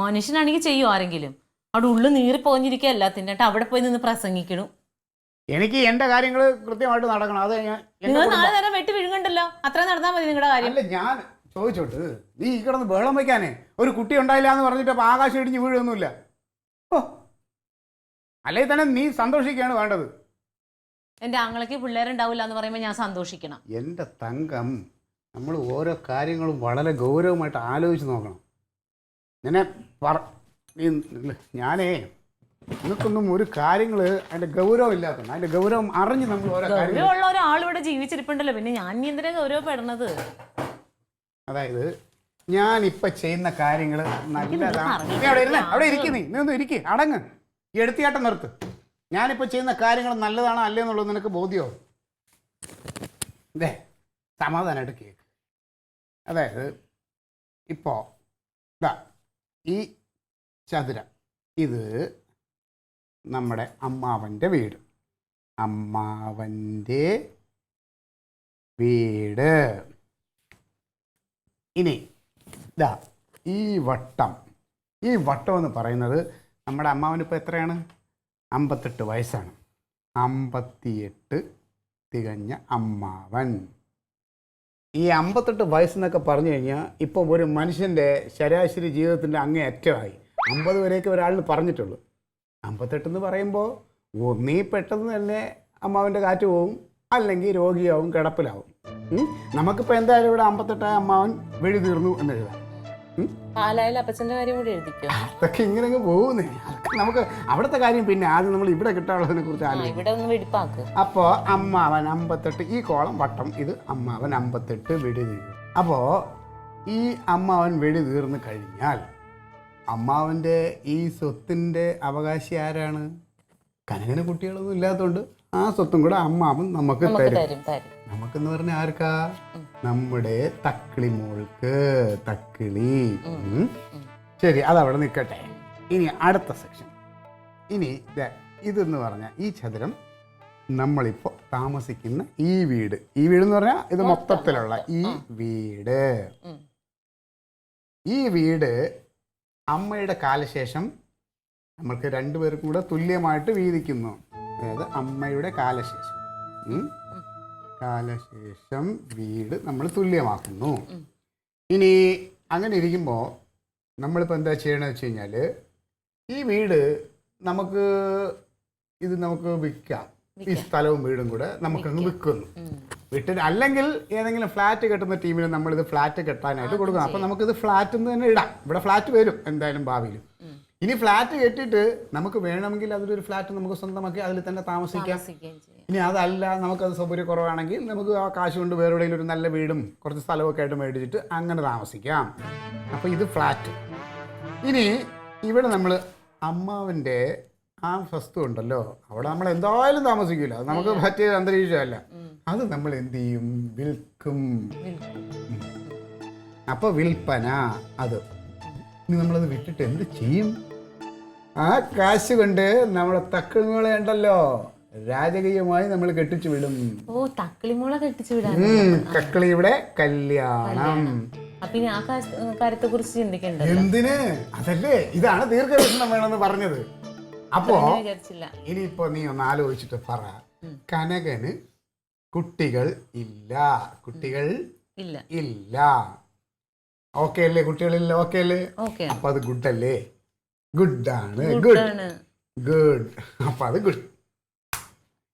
മനുഷ്യനാണെങ്കിൽ ചെയ്യും ആരെങ്കിലും. അവിടെ ഉള്ളു നീറി പോഞ്ഞിരിക്കുക എല്ലാത്തിൻ്റെ എന്നിട്ട് അവിടെ പോയി നിന്ന് പ്രസംഗിക്കണു. എനിക്ക് എന്റെ കാര്യങ്ങൾ കൃത്യമായിട്ട് നടക്കണം. അത് നിങ്ങൾ 4 നേരം വെട്ടി വിഴുങ്ങണ്ടല്ലോ, അത്രയും നടന്നാൽ മതി നിങ്ങളുടെ കാര്യം. അല്ല ഞാൻ ചോദിച്ചോട്ട്, നീ ഈ കിടന്ന് ബഹളം വയ്ക്കാനേ ഒരു കുട്ടി ഉണ്ടായില്ല എന്ന് പറഞ്ഞിട്ട് അപ്പൊ ആകാശം ഇടിഞ്ഞ് വീഴൊന്നുമില്ല. ഓ അല്ലെങ്കിൽ തന്നെ നീ സന്തോഷിക്കുകയാണ് വേണ്ടത്. എൻ്റെ ആങ്ങളയ്ക്ക് പിള്ളേരുണ്ടാവില്ല എന്ന് പറയുമ്പോൾ ഞാൻ സന്തോഷിക്കണം. എൻ്റെ തങ്കം, നമ്മൾ ഓരോ കാര്യങ്ങളും വളരെ ഗൗരവമായിട്ട് ആലോചിച്ച് നോക്കണം. ഇങ്ങനെ ഞാനേ നിനക്കൊന്നും ഒരു കാര്യങ്ങൾ അതിൻ്റെ ഗൗരവം ഇല്ലാത്തതാണ്. അതിൻ്റെ ഗൗരവം അറിഞ്ഞ് നമ്മൾ ഓരോ ഗൗരവമുള്ള ഒരാൾ ഇവിടെ ജീവിച്ചിരിപ്പുണ്ടല്ലോ, പിന്നെ ഞാൻ ഇനി എന്തിനാ ഗൗരവപ്പെടുന്നത്? അതായത് ഞാനിപ്പോൾ ചെയ്യുന്ന കാര്യങ്ങൾ നല്ലതാണ്. അവിടെ ഇരിക്കുന്നേ, നീ ഒന്ന് ഇരിക്കുക, അടങ്ങ്, എടുത്തിയാട്ടം നിർത്ത്. ഞാനിപ്പോൾ ചെയ്യുന്ന കാര്യങ്ങൾ നല്ലതാണോ അല്ലേ എന്നുള്ളത് നിനക്ക് ബോധ്യമോ? ഇതേ സമാധാനമായിട്ട് കേൾക്ക്. അതായത് ഇപ്പോൾ ഇതാ ഈ ചതുരം, ഇത് നമ്മുടെ അമ്മാവൻ്റെ വീട്. അമ്മാവൻ്റെ വീട്. ഇനി ഇതാ ഈ വട്ടം എന്ന് പറയുന്നത് നമ്മുടെ അമ്മാവനിപ്പോൾ എത്രയാണ്? 58 വയസ്സാണ്. 58 തികഞ്ഞ അമ്മാവൻ. ഈ 58 വയസ്സെന്നൊക്കെ പറഞ്ഞു കഴിഞ്ഞാൽ ഇപ്പോൾ ഒരു മനുഷ്യൻ്റെ ശരാശരി ജീവിതത്തിൻ്റെ അങ്ങേ അറ്റമായി. 50 വരെയൊക്കെ ഒരാളിന് പറഞ്ഞിട്ടുള്ളൂ. 58 എന്ന് പറയുമ്പോൾ ഒന്നീ പെട്ടെന്ന് തന്നെ അമ്മാവൻ്റെ കാറ്റ് പോവും, അല്ലെങ്കിൽ രോഗിയാവും, കിടപ്പിലാവും. നമുക്കിപ്പോൾ എന്തായാലും ഇവിടെ 58 അമ്മാവൻ വെടി തീർന്നു എന്നെഴുതാം. അപ്പച്ചൻ്റെ കാര്യം കൂടി എഴുതിക്കോ. അതൊക്കെ ഇങ്ങനെ പോകുന്നേ. അതൊക്കെ നമുക്ക് അവിടുത്തെ കാര്യം പിന്നെ ആദ്യം നമ്മൾ ഇവിടെ കിട്ടാനുള്ളതിനെ കുറിച്ച് ആലോചിക്കും. അപ്പോൾ അമ്മാവൻ 58, ഈ കോളം വട്ടം, ഇത് അമ്മാവൻ 58 വെടി തീർന്നു. അപ്പോൾ ഈ അമ്മാവൻ വെടി തീർന്നു കഴിഞ്ഞാൽ അമ്മാവൻ്റെ ഈ സ്വത്തിൻ്റെ അവകാശി ആരാണ്? കനകന് കുട്ടികളൊന്നും ഇല്ലാത്തതുകൊണ്ട് ആ സ്വത്തും കൂടെ അമ്മാവൻ നമുക്ക് തരും. നമുക്കെന്ന് പറഞ്ഞാൽ ആർക്കാ? നമ്മുടെ തക്കിളി മോൾക്ക്. തക്കിളി. ശരി, അതവിടെ നിൽക്കട്ടെ. ഇനി അടുത്ത സെക്ഷൻ. ഇനി ഇതെന്ന് പറഞ്ഞാൽ ഈ ചതുരം നമ്മളിപ്പോൾ താമസിക്കുന്ന ഈ വീട്. ഈ വീടെന്ന് പറഞ്ഞാൽ ഇത് മൊത്തത്തിലുള്ള ഈ വീട്. ഈ വീട് അമ്മയുടെ കാലശേഷം നമ്മൾക്ക് രണ്ടുപേർക്കും കൂടെ തുല്യമായിട്ട് വീതിക്കുന്നു. അതായത് അമ്മയുടെ കാലശേഷം വീട് നമ്മൾ തുല്യമാക്കുന്നു. ഇനി അങ്ങനെ ഇരിക്കുമ്പോൾ നമ്മളിപ്പോൾ എന്താ ചെയ്യണമെന്ന് വെച്ച് കഴിഞ്ഞാൽ, ഈ വീട് നമുക്ക് വിൽക്കാം. ഈ സ്ഥലവും വീടും കൂടെ നമുക്കങ്ങ് വിൽക്കുന്നു. വിട്ടിട്ട് അല്ലെങ്കിൽ ഏതെങ്കിലും ഫ്ലാറ്റ് കെട്ടുന്ന ടീമിന് നമ്മളിത് ഫ്ലാറ്റ് കെട്ടാനായിട്ട് കൊടുക്കണം. അപ്പം നമുക്കിത് ഫ്ലാറ്റ് എന്ന് തന്നെ ഇടാം. ഇവിടെ ഫ്ലാറ്റ് വരും എന്തായാലും ഭാവിയിൽ. ഇനി ഫ്ലാറ്റ് കെട്ടിയിട്ട് നമുക്ക് വേണമെങ്കിൽ അതിലൊരു ഫ്ലാറ്റ് നമുക്ക് സ്വന്തമാക്കി അതിൽ തന്നെ താമസിക്കാം. ഇനി അതല്ല, നമുക്കത് സൗകര്യക്കുറവാണെങ്കിൽ നമുക്ക് ആ കാശ് കൊണ്ട് വേറെ എവിടെയെങ്കിലും ഒരു നല്ല വീടും കുറച്ച് സ്ഥലമൊക്കെ ആയിട്ട് മേടിച്ചിട്ട് അങ്ങനെ താമസിക്കാം. അപ്പോൾ ഇത് ഫ്ലാറ്റ്. ഇനി ഇവിടെ നമ്മൾ അമ്മാവൻ്റെ ആ വസ്തു ഉണ്ടല്ലോ, അവിടെ നമ്മൾ എന്തായാലും താമസിക്കില്ല. അത് നമുക്ക് പറ്റിയ അന്തരീക്ഷമല്ല. അത് നമ്മൾ എന്ത് ചെയ്യും? വിൽക്കും. അപ്പോൾ വിൽപ്പന. അത് ഇനി നമ്മളത് വിട്ടിട്ട് എന്ത് ചെയ്യും? ആ കാശ് കൊണ്ട് നമ്മളെ തക്കിളിമോളെ ഉണ്ടല്ലോ രാജകീയമായി നമ്മൾ കെട്ടിച്ചു വിടും. തക്കിളിമോളെ കെട്ടിച്ചു വിടാം. തക്കിളിയുടെ കല്യാണം. കാര്യത്തെ കുറിച്ച് ചിന്തിക്കണ്ട. എന്തിന്? അതല്ലേ, ഇതാണ് ദീർഘവീക്ഷണം വേണമെന്ന് പറഞ്ഞത്. അപ്പോ ഇനിയിപ്പോ നീ ഒന്ന് ആലോചിച്ചിട്ട് പറ. കനകന് കുട്ടികൾ ഇല്ല. ഓക്കെ അല്ലേ? കുട്ടികളില്ല. ഓക്കെ അല്ലേ? അപ്പൊ അത് ഗുഡ് അല്ലേ? ഗുഡാണ്. ഗുഡ്. അപ്പൊ അത് ഗുഡ്.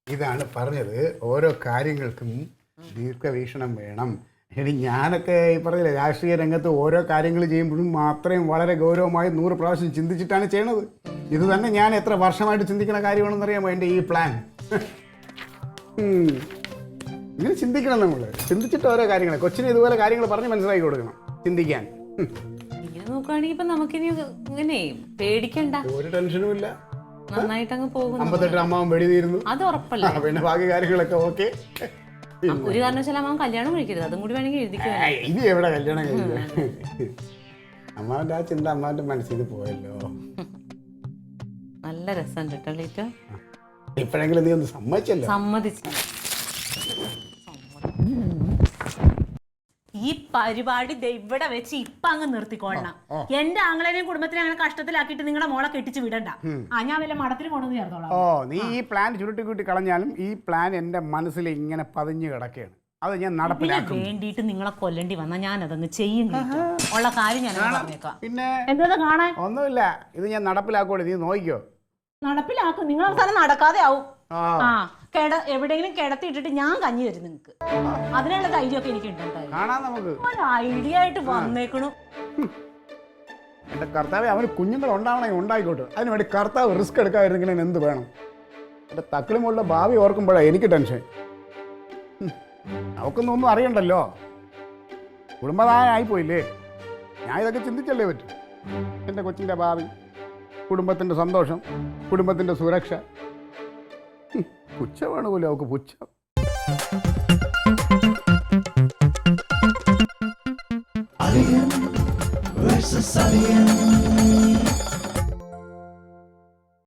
ഇതാണ് പറഞ്ഞത്. ഓരോ കാര്യങ്ങൾക്കും ദീർഘവീക്ഷണം വേണം. ഇനി ഞാനൊക്കെ ഈ പറഞ്ഞില്ലേ, രാഷ്ട്രീയ രംഗത്ത് ഓരോ കാര്യങ്ങൾ ചെയ്യുമ്പോഴും മാത്രമേ വളരെ ഗൗരവമായി 100 പ്രാവശ്യം ചിന്തിച്ചിട്ടാണ് ചെയ്യണത്. ഇത് തന്നെ ഞാൻ എത്ര വർഷമായിട്ട് ചിന്തിക്കുന്ന കാര്യമാണെന്നറിയാമോ എൻ്റെ ഈ പ്ലാൻ? ഇങ്ങനെ ചിന്തിക്കണം. നമ്മൾ ചിന്തിച്ചിട്ട് ഓരോ കാര്യങ്ങൾ കൊച്ചിന് ഇതുപോലെ കാര്യങ്ങൾ പറഞ്ഞ് മനസ്സിലാക്കി കൊടുക്കണം, ചിന്തിക്കാൻ. നോക്കുകയാണെങ്കിൽ നമുക്കിനി ഇങ്ങനെ പേടിക്കണ്ട, ഒരു ടെൻഷനും ഇല്ല. നന്നായിട്ട് അങ്ങ് പോകും. 58 അമ്മാവൻ വെടി തീരുന്നു, അത് ഉറപ്പല്ല. പിന്നെ ബാക്കി കാര്യങ്ങളൊക്കെ ഓക്കെ. ഒരു കാരണവശാലും അമ്മാവൻ കല്യാണം കഴിക്കരുത്, അതും കൂടി വേണമെങ്കിൽ എഴുതിക്കുക. ഇനി എവിടെ കല്യാണം കഴിക്കുക? അമ്മാവൻ്റെ ആ ചിന്ത അമ്മാവൻ്റെ മനസ്സിൽ നിന്ന് പോയല്ലോ. നല്ല രസമുണ്ട് കേട്ടോ ലീറ്റോ. ഇപ്പോഴെങ്കിലും നീ ഒന്ന് സമ്മതിച്ചല്ലോ. സമ്മതിച്ചു. ഈ പരിപാടി ഇവിടെ വെച്ച് ഇപ്പൊ അങ്ങ് നിർത്തിക്കൊള്ളണം. എന്റെ ആങ്ങളെയും കുടുംബത്തിനെ അങ്ങനെ കഷ്ടത്തിലാക്കിയിട്ട് നിങ്ങളുടെ മോളെ കെട്ടിച്ച് വിടണ്ട. ഞാൻ വല്ല മഠത്തിൽ കൊണ്ടുവന്ന് ചേർത്തോളാം. നീ ഈ പ്ലാൻ ചുരുട്ടി കളഞ്ഞാലും ഈ പ്ലാൻ എന്റെ മനസ്സിൽ ഇങ്ങനെ പതിഞ്ഞു കിടക്കുകയാണ്. അത് ഞാൻ നടപ്പിലാക്കും. വേണ്ടിയിട്ട് നിങ്ങളെ കൊല്ലേണ്ടി വന്നാ ഞാൻ അതങ്ങ് ചെയ്യും. ഉള്ള കാര്യം ഞാൻ പറഞ്ഞേക്കാം. പിന്നെ എന്താ കാണാൻ ഒന്നുമില്ല, ഇത് ഞാൻ നടപ്പിലാക്കോളൂ, നീ നോക്കിക്കോ. നടപ്പിലാക്കും. നിങ്ങൾ അവസാനം നടക്കാതെ ആവും. എവിടെയെങ്കിലും കിടത്തിയിട്ടിട്ട് ഞാൻ കഞ്ഞി തരും നിങ്ങൾക്ക്. അതിനുള്ള ധൈര്യമൊക്കെ എനിക്ക് നമുക്ക് ഒരു ഐഡിയ ആയിട്ട് വന്നേക്കണു. എന്റെ കർത്താവ് അവന് കുഞ്ഞുങ്ങൾ ഉണ്ടാവണമെങ്കിൽ ഉണ്ടായിക്കോട്ടെ. അതിന് വേണ്ടി കർത്താവ് റിസ്ക് എടുക്കാതിരുന്നെങ്കിൽ എന്ത് വേണം? എന്റെ തക്കിളിമുള്ള ഭാവി ഓർക്കുമ്പോഴാണ് എനിക്ക് ടെൻഷൻ. അവക്കൊന്നും ഒന്നും അറിയണ്ടല്ലോ, കുടുംബനായകനായിപ്പോയില്ലേ. ഞാൻ ഇതൊക്കെ ചിന്തിച്ചല്ലേ പറ്റും. എൻ്റെ കൊച്ചിൻ്റെ ഭാവി, കുടുംബത്തിൻ്റെ സന്തോഷം, കുടുംബത്തിൻ്റെ സുരക്ഷ. പുച്ഛമാണ് പോലും അവൾക്ക് പുച്ഛം. Alien versus Alien.